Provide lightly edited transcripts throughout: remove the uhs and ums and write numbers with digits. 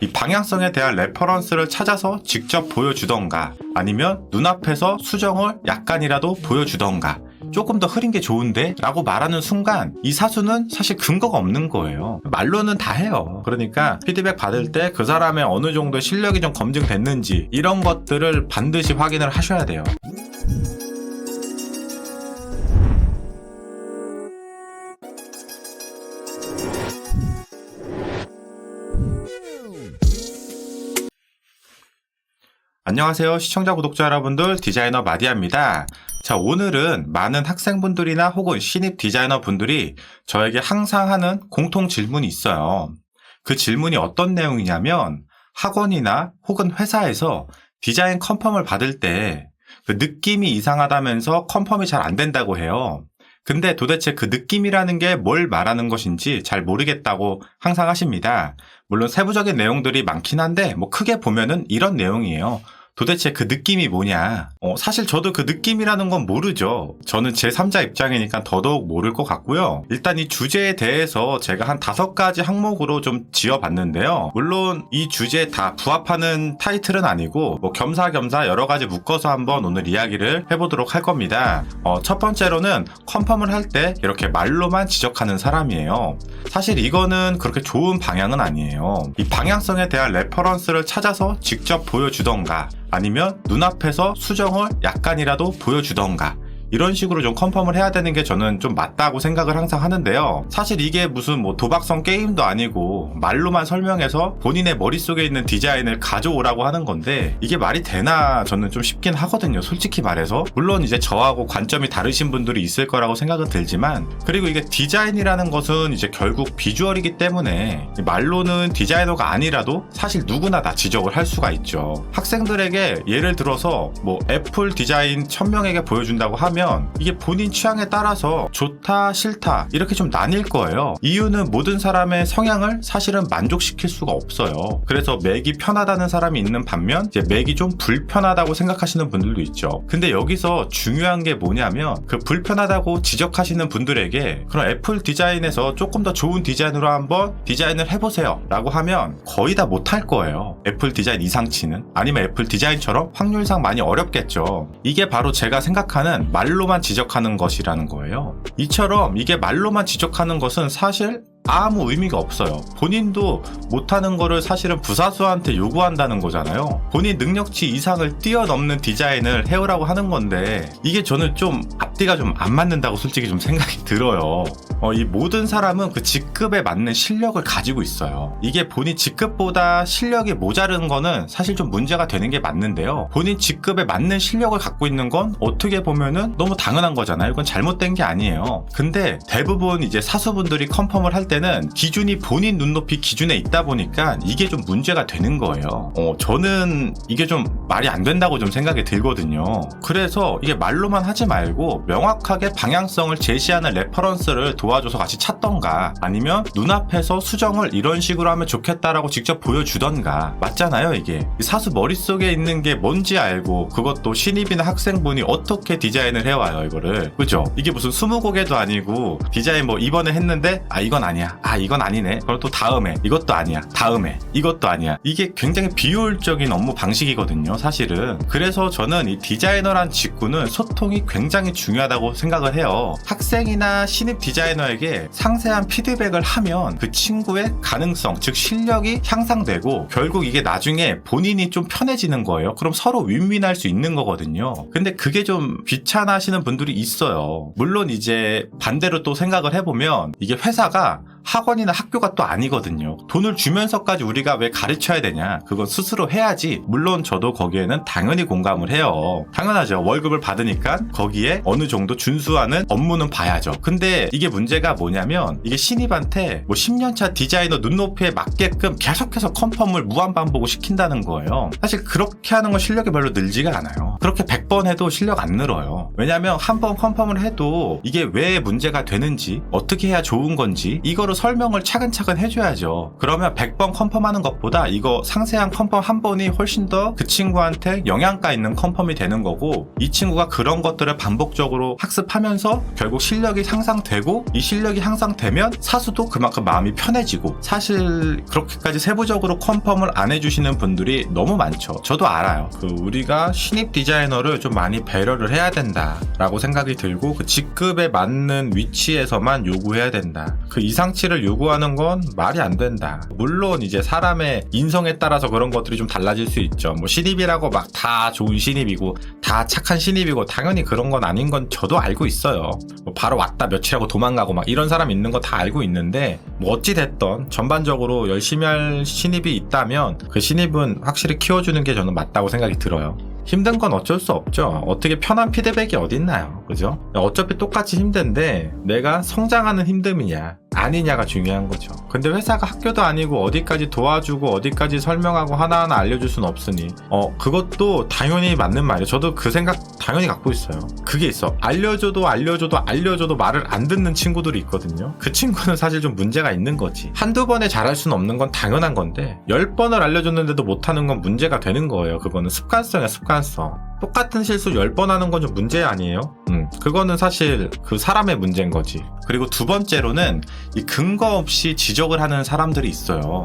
이 방향성에 대한 레퍼런스를 찾아서 직접 보여주던가 아니면 눈앞에서 수정을 약간이라도 보여주던가 조금 더 흐린 게 좋은데? 라고 말하는 순간 이 사수는 사실 근거가 없는 거예요. 말로는 다 해요. 그러니까 피드백 받을 때 그 사람의 어느 정도의 실력이 좀 검증됐는지 이런 것들을 반드시 확인을 하셔야 돼요. 안녕하세요 시청자 구독자 여러분들, 디자이너 마디아입니다. 자, 오늘은 많은 학생분들이나 혹은 신입 디자이너 분들이 저에게 항상 하는 공통 질문이 있어요. 그 질문이 어떤 내용이냐면 학원이나 혹은 회사에서 디자인 컨펌을 받을 때 그 느낌이 이상하다면서 컨펌이 잘 안 된다고 해요. 근데 도대체 그 느낌이라는 게 뭘 말하는 것인지 잘 모르겠다고 항상 하십니다. 물론 세부적인 내용들이 많긴 한데 크게 보면은 이런 내용이에요. 도대체 그 느낌이 뭐냐? 사실 저도 그 느낌이라는 건 모르죠. 저는 제3자 입장이니까 더더욱 모를 것 같고요. 일단 이 주제에 대해서 제가 한 5가지 항목으로 좀 지어봤는데요. 물론 이 주제에 다 부합하는 타이틀은 아니고 겸사겸사 여러 가지 묶어서 한번 오늘 이야기를 해보도록 할 겁니다. 첫 번째로는 컨펌을 할 때 이렇게 말로만 지적하는 사람이에요. 사실 이거는 그렇게 좋은 방향은 아니에요. 이 방향성에 대한 레퍼런스를 찾아서 직접 보여주던가 아니면 눈앞에서 수정을 약간이라도 보여주던가 이런 식으로 좀 컨펌을 해야 되는 게 저는 좀 맞다고 생각을 항상 하는데요. 사실 이게 무슨 도박성 게임도 아니고 말로만 설명해서 본인의 머릿속에 있는 디자인을 가져오라고 하는 건데 이게 말이 되나 저는 좀 싶긴 하거든요, 솔직히 말해서. 물론 이제 저하고 관점이 다르신 분들이 있을 거라고 생각은 들지만, 그리고 이게 디자인이라는 것은 이제 결국 비주얼이기 때문에 말로는 디자이너가 아니라도 사실 누구나 다 지적을 할 수가 있죠. 학생들에게 예를 들어서 애플 디자인 1000명에게 보여준다고 하면 이게 본인 취향에 따라서 좋다 싫다 이렇게 좀 나뉠 거예요. 이유는 모든 사람의 성향을 사실은 만족시킬 수가 없어요. 그래서 맥이 편하다는 사람이 있는 반면 이제 맥이 좀 불편하다고 생각하시는 분들도 있죠. 근데 여기서 중요한 게 뭐냐면 그 불편하다고 지적하시는 분들에게 그럼 애플 디자인에서 조금 더 좋은 디자인으로 한번 디자인을 해보세요 라고 하면 거의 다 못할 거예요. 애플 디자인 이상치는. 아니면 애플 디자인처럼 확률상 많이 어렵겠죠. 이게 바로 제가 생각하는 말로만 지적하는 것이라는 거예요. 이처럼 이게 말로만 지적하는 것은 사실 아무 의미가 없어요. 본인도 못하는 거를 사실은 부사수한테 요구한다는 거잖아요. 본인 능력치 이상을 뛰어넘는 디자인을 해오라고 하는 건데 이게 저는 좀 앞뒤가 좀 안 맞는다고 솔직히 좀 생각이 들어요. 이 모든 사람은 그 직급에 맞는 실력을 가지고 있어요. 이게 본인 직급보다 실력이 모자른 거는 사실 좀 문제가 되는 게 맞는데요. 본인 직급에 맞는 실력을 갖고 있는 건 어떻게 보면은 너무 당연한 거잖아요. 이건 잘못된 게 아니에요. 근데 대부분 이제 사수분들이 컨펌을 할 때는 기준이 본인 눈높이 기준에 있다 보니까 이게 좀 문제가 되는 거예요. 저는 이게 좀 말이 안 된다고 좀 생각이 들거든요. 그래서 이게 말로만 하지 말고 명확하게 방향성을 제시하는 레퍼런스를 도와줘서 같이 찾던가 아니면 눈앞에서 수정을 이런 식으로 하면 좋겠다라고 직접 보여주던가. 맞잖아요. 이게 사수 머릿속에 있는 게 뭔지 알고 그것도 신입이나 학생분이 어떻게 디자인을 해와요 이거를. 그죠? 이게 무슨 20곡에도 아니고 디자인 이번에 했는데 이건 아니야, 이건 아니네, 그리고 또 다음에 이것도 아니야, 다음에 이것도 아니야. 이게 굉장히 비효율적인 업무 방식이거든요 사실은. 그래서 저는 이 디자이너란 직군은 소통이 굉장히 중요하다고 생각을 해요. 학생이나 신입 디자이너에게 상세한 피드백을 하면 그 친구의 가능성, 즉 실력이 향상되고 결국 이게 나중에 본인이 좀 편해지는 거예요. 그럼 서로 윈윈할 수 있는 거거든요. 근데 그게 좀 귀찮아하시는 분들이 있어요. 물론 이제 반대로 또 생각을 해보면 이게 회사가 학원이나 학교가 또 아니거든요. 돈을 주면서까지 우리가 왜 가르쳐야 되냐, 그건 스스로 해야지. 물론 저도 거기에는 당연히 공감을 해요. 당연하죠. 월급을 받으니까 거기에 어느 정도 준수하는 업무는 봐야죠. 근데 이게 문제가 뭐냐면 이게 신입한테 10년차 디자이너 눈높이에 맞게끔 계속해서 컨펌을 무한반복을 시킨다는 거예요. 사실 그렇게 하는 건 실력이 별로 늘지가 않아요. 그렇게 100번 해도 실력 안 늘어요. 왜냐면 한 번 컨펌을 해도 이게 왜 문제가 되는지, 어떻게 해야 좋은 건지 이거를 설명을 차근차근 해줘야죠. 그러면 100번 컨펌하는 것보다 이거 상세한 컨펌 한 번이 훨씬 더 그 친구한테 영양가 있는 컨펌이 되는 거고, 이 친구가 그런 것들을 반복적으로 학습하면서 결국 실력이 향상되고, 이 실력이 향상되면 사수도 그만큼 마음이 편해지고, 사실 그렇게까지 세부적으로 컨펌을 안 해주시는 분들이 너무 많죠. 저도 알아요. 우리가 신입 디자이너를 좀 많이 배려를 해야 된다 라고 생각이 들고, 그 직급에 맞는 위치에서만 요구해야 된다. 그 이상치를 요구하는 건 말이 안 된다. 물론 이제 사람의 인성에 따라서 그런 것들이 좀 달라질 수 있죠. 뭐 신입이라고 막 다 좋은 신입이고 다 착한 신입이고 당연히 그런 건 아닌 건 저도 알고 있어요. 뭐 바로 왔다 며칠하고 도망가고 막 이런 사람 있는 거 다 알고 있는데, 뭐 어찌 됐던 전반적으로 열심히 할 신입이 있다면 그 신입은 확실히 키워주는 게 저는 맞다고 생각이 들어요. 힘든 건 어쩔 수 없죠. 어떻게 편한 피드백이 어딨나요, 그죠? 어차피 똑같이 힘든데 내가 성장하는 힘듦이냐 아니냐가 중요한 거죠. 근데 회사가 학교도 아니고 어디까지 도와주고 어디까지 설명하고 하나하나 알려줄 수는 없으니 그것도 당연히 맞는 말이에요. 저도 그 생각 당연히 갖고 있어요. 그게 있어. 알려줘도 말을 안 듣는 친구들이 있거든요. 그 친구는 사실 좀 문제가 있는 거지. 한두 번에 잘할 수는 없는 건 당연한 건데 10번을 알려줬는데도 못하는 건 문제가 되는 거예요. 그거는 습관성이야, 습관성. 똑같은 실수 10번 하는 건 좀 문제 아니에요? 그거는 사실 그 사람의 문제인 거지. 그리고 두 번째로는 이 근거 없이 지적을 하는 사람들이 있어요.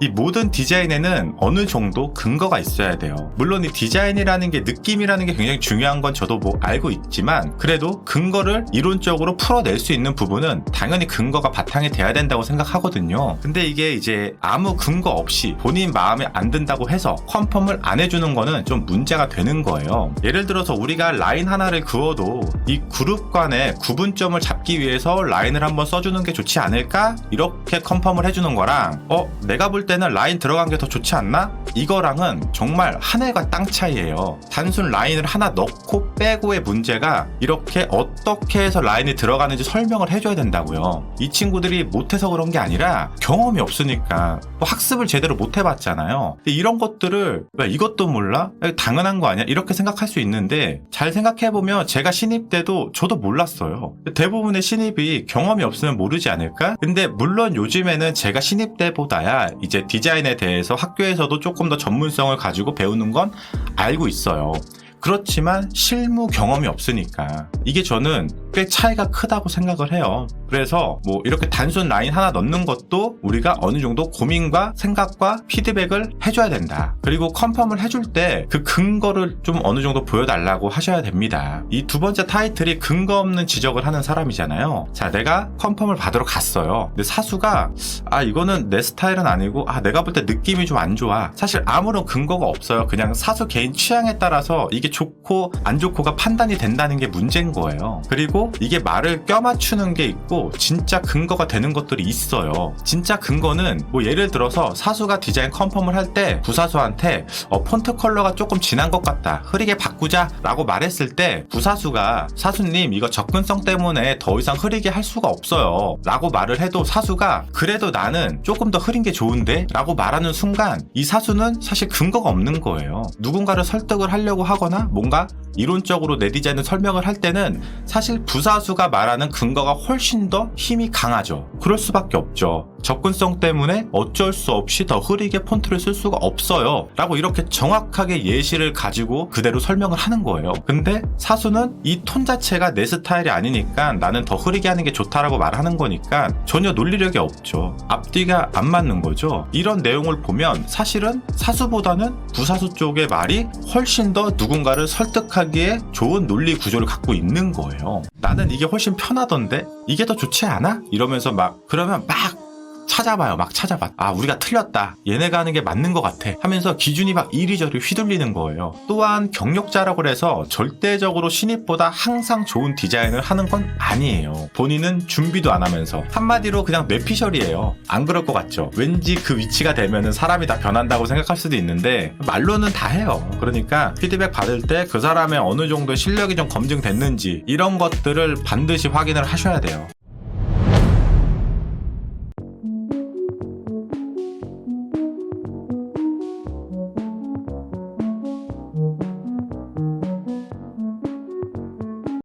이 모든 디자인에는 어느 정도 근거가 있어야 돼요. 물론 이 디자인이라는 게, 느낌이라는 게 굉장히 중요한 건 저도 뭐 알고 있지만, 그래도 근거를 이론적으로 풀어낼 수 있는 부분은 당연히 근거가 바탕이 돼야 된다고 생각하거든요. 근데 이게 이제 아무 근거 없이 본인 마음에 안 든다고 해서 컨펌을 안 해주는 거는 좀 문제가 되는 거예요. 예를 들어서 우리가 라인 하나를 그어도 이 그룹 간의 구분점을 잡기 위해서 라인을 한번 써주는 게 좋지 않을까? 이렇게 컨펌을 해주는 거랑 내가 볼 때는 라인 들어간 게 더 좋지 않나? 이거랑은 정말 하늘과 땅 차이예요. 단순 라인을 하나 넣고 빼고의 문제가 이렇게 어떻게 해서 라인이 들어가는지 설명을 해줘야 된다고요. 이 친구들이 못해서 그런 게 아니라 경험이 없으니까, 뭐 학습을 제대로 못 해봤잖아요. 근데 이런 것들을 왜 이것도 몰라? 당연한 거 아니야? 이렇게 생각할 수 있는데, 잘 생각해보면 제가 신입 때도 저도 몰랐어요. 대부분의 신입이 경험이 없으면 모르지 않을까? 근데 물론 요즘에는 제가 신입 때보다야 이제 디자인에 대해서 학교에서도 조금 더 전문성을 가지고 배우는 건 알고 있어요. 그렇지만 실무 경험이 없으니까 이게 저는 꽤 차이가 크다고 생각을 해요. 그래서 뭐 이렇게 단순 라인 하나 넣는 것도 우리가 어느 정도 고민과 생각과 피드백을 해줘야 된다. 그리고 컨펌을 해줄 때 그 근거를 좀 어느 정도 보여달라고 하셔야 됩니다. 이 두 번째 타이틀이 근거 없는 지적을 하는 사람이잖아요. 자, 내가 컨펌을 받으러 갔어요. 근데 사수가 이거는 내 스타일은 아니고 내가 볼 때 느낌이 좀 안 좋아. 사실 아무런 근거가 없어요. 그냥 사수 개인 취향에 따라서 이게 좋고 안 좋고가 판단이 된다는 게 문제인 거예요. 그리고 이게 말을 껴맞추는 게 있고 진짜 근거가 되는 것들이 있어요. 진짜 근거는 뭐 예를 들어서 사수가 디자인 컨펌을 할 때 부사수한테 폰트 컬러가 조금 진한 것 같다, 흐리게 바꾸자 라고 말했을 때 부사수가 사수님 이거 접근성 때문에 더 이상 흐리게 할 수가 없어요 라고 말을 해도 사수가 그래도 나는 조금 더 흐린 게 좋은데 라고 말하는 순간 이 사수는 사실 근거가 없는 거예요. 누군가를 설득을 하려고 하거나 뭔가 이론적으로 내 디자인을 설명을 할 때는 사실 부사수가 말하는 근거가 훨씬 더 힘이 강하죠. 그럴 수밖에 없죠. 접근성 때문에 어쩔 수 없이 더 흐리게 폰트를 쓸 수가 없어요 라고 이렇게 정확하게 예시를 가지고 그대로 설명을 하는 거예요. 근데 사수는 이 톤 자체가 내 스타일이 아니니까 나는 더 흐리게 하는 게 좋다라고 말하는 거니까 전혀 논리력이 없죠. 앞뒤가 안 맞는 거죠. 이런 내용을 보면 사실은 사수보다는 부사수 쪽의 말이 훨씬 더 누군가를 설득하기에 좋은 논리 구조를 갖고 있는 거예요. 나는 이게 훨씬 편하던데 이게 더 좋지 않아? 이러면서 그러면 찾아봐요. 우리가 틀렸다. 얘네가 하는 게 맞는 것 같아 하면서 기준이 이리저리 휘둘리는 거예요. 또한 경력자라고 해서 절대적으로 신입보다 항상 좋은 디자인을 하는 건 아니에요. 본인은 준비도 안 하면서 한마디로 그냥 뇌피셜이에요. 안 그럴 것 같죠? 왠지 그 위치가 되면은 사람이 다 변한다고 생각할 수도 있는데 말로는 다 해요. 그러니까 피드백 받을 때 그 사람의 어느 정도의 실력이 좀 검증됐는지 이런 것들을 반드시 확인을 하셔야 돼요.